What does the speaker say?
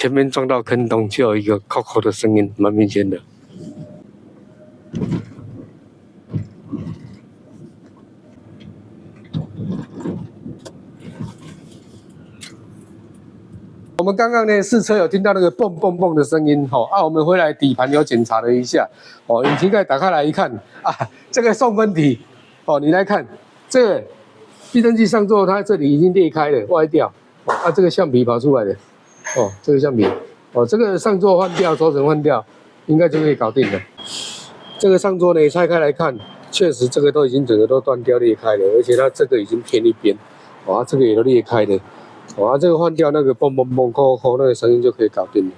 前面撞到坑洞就有一个扣扣的声音，蛮明显的。我们刚刚呢试车有听到那个蹦蹦蹦的声音，我们回来底盘有检查了一下，引擎盖打开来一看，这个送分题，你来看，这个避震器上座它这里已经裂开了，歪掉，这个橡皮跑出来的，这个橡皮，这个上座换掉，轴承换掉，应该就可以搞定了。这个上座呢拆开来看，确实这个都已经整个都断掉裂开了，而且它这个已经偏一边，这个也都裂开了。这个换掉那个蹦蹦蹦扣扣那个声音就可以搞定了。